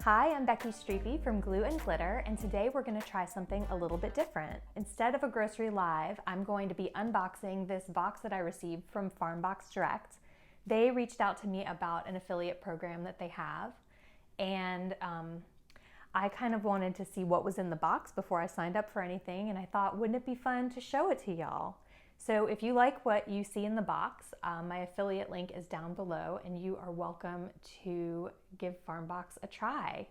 Hi, I'm Becky Streepy from Glue and Glitter, and today we're going to try something a little bit different. Instead of a grocery live, I'm going to be unboxing this box that I received from Farmbox Direct. They reached out to me about an affiliate program that they have, and I kind of wanted to see what was in the box before I signed up for anything, and I thought, wouldn't it be fun to show it to y'all? So if you like what you see in the box, my affiliate link is down below, and you are welcome to give Farmbox a try.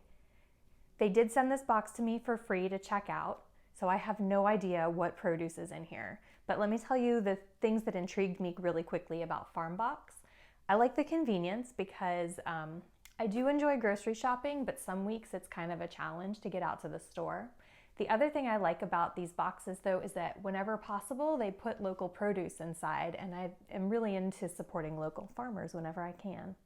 They did send this box to me for free to check out, so I have no idea what produce is in here. But let me tell you the things that intrigued me really quickly about Farmbox. I like the convenience because I do enjoy grocery shopping, but some weeks it's kind of a challenge to get out to the store. The other thing I like about these boxes though is that whenever possible, they put local produce inside, and I am really into supporting local farmers whenever I can.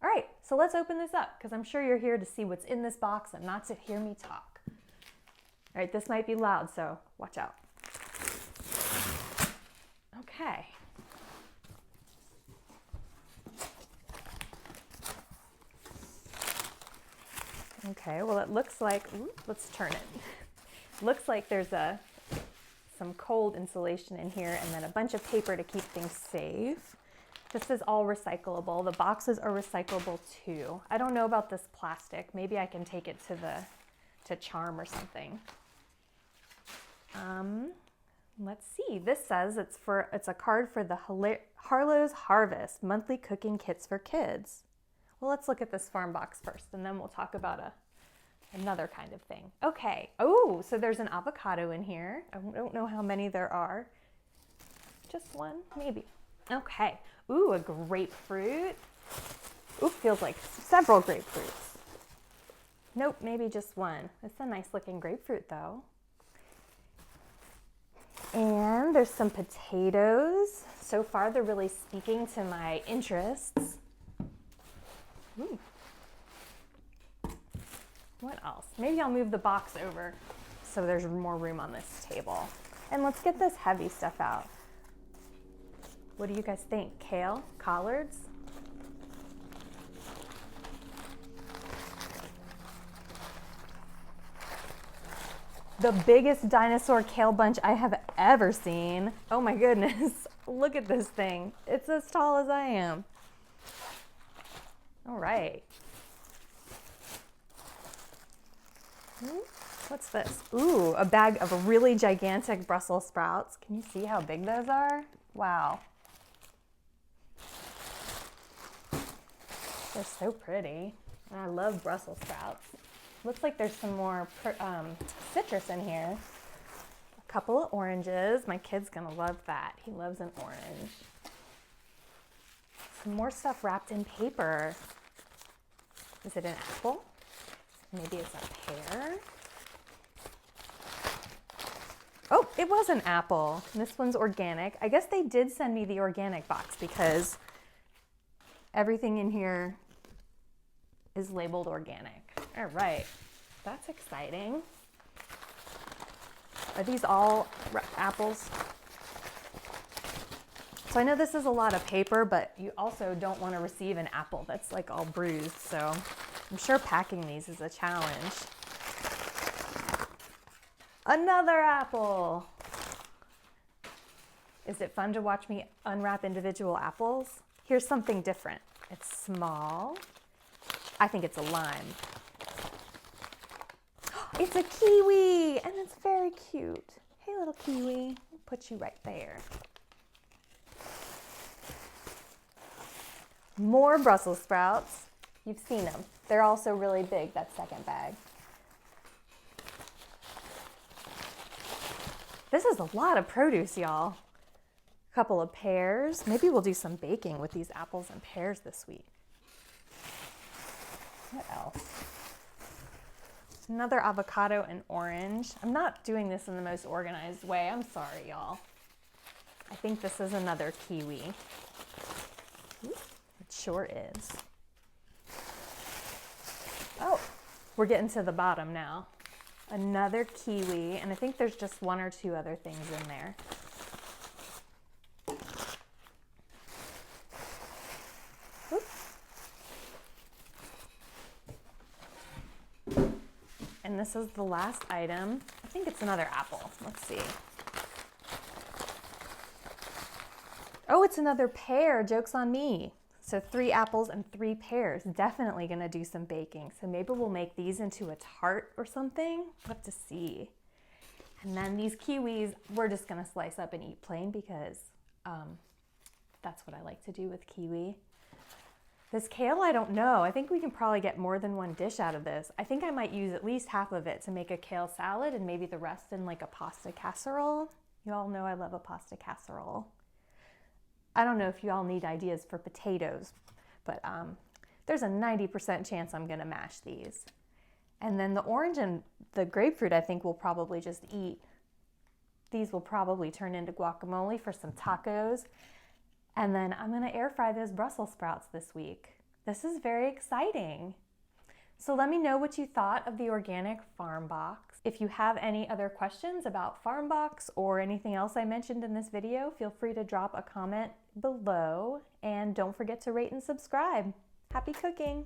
All right, so let's open this up because I'm sure you're here to see what's in this box and not to hear me talk. All right, this might be loud, so watch out. Okay. Okay, well it looks like, let's turn it. Looks like there's some cold insulation in here and then a bunch of paper to keep things safe. This is all recyclable. The boxes are recyclable too. I don't know about this plastic. Maybe I can take it to Charm or something. Let's see. This says it's a card for the Harlow's Harvest monthly cooking kits for kids. Well, let's look at this Farmbox first, and then we'll talk about another kind of thing. Okay. Oh, so there's an avocado in here. I don't know how many there are. Just one, maybe. Okay. Ooh, a grapefruit. Ooh, feels like several grapefruits. Nope, maybe just one. It's a nice looking grapefruit though. And there's some potatoes. So far, they're really speaking to my interests. Ooh. What else? Maybe I'll move the box over so there's more room on this table. And let's get this heavy stuff out. What do you guys think? Kale? Collards? The biggest dinosaur kale bunch I have ever seen. Oh my goodness. Look at this thing. It's as tall as I am. All right. What's this? Ooh, a bag of really gigantic Brussels sprouts. Can you see how big those are? Wow. They're so pretty. I love Brussels sprouts. Looks like there's some more citrus in here. A couple of oranges. My kid's gonna love that. He loves an orange. Some more stuff wrapped in paper. Is it an apple? Maybe it's a pear. Oh, it was an apple. This one's organic. I guess they did send me the organic box because everything in here is labeled organic. All right, that's exciting. Are these all apples? So I know this is a lot of paper, but you also don't want to receive an apple that's like all bruised, so I'm sure packing these is a challenge. Another apple. Is it fun to watch me unwrap individual apples? Here's something different. It's small. I think it's a lime. It's a kiwi, and it's very cute. Hey, little kiwi. I'll put you right there. More Brussels sprouts. You've seen them. They're also really big, that second bag. This is a lot of produce, y'all. A couple of pears. Maybe we'll do some baking with these apples and pears this week. What else? Another avocado and orange. I'm not doing this in the most organized way. I'm sorry, y'all. I think this is another kiwi. Ooh, it sure is. Oh, we're getting to the bottom now. Another kiwi, and I think there's just one or two other things in there. And this is the last item. I think it's another apple. Let's see. Oh, it's another pear. Joke's on me. So 3 apples and 3 pears. Definitely gonna do some baking. So maybe we'll make these into a tart or something. We'll have to see. And then these kiwis, we're just gonna slice up and eat plain because that's what I like to do with kiwi. This kale, I don't know. I think we can probably get more than one dish out of this. I think I might use at least half of it to make a kale salad and maybe the rest in like a pasta casserole. You all know I love a pasta casserole. I don't know if you all need ideas for potatoes, but there's a 90% chance I'm gonna mash these. And then the orange and the grapefruit, I think we'll probably just eat. These will probably turn into guacamole for some tacos. And then I'm gonna air fry those Brussels sprouts this week. This is very exciting. So let me know what you thought of the organic Farmbox. If you have any other questions about Farmbox or anything else I mentioned in this video, feel free to drop a comment below and don't forget to rate and subscribe. Happy cooking!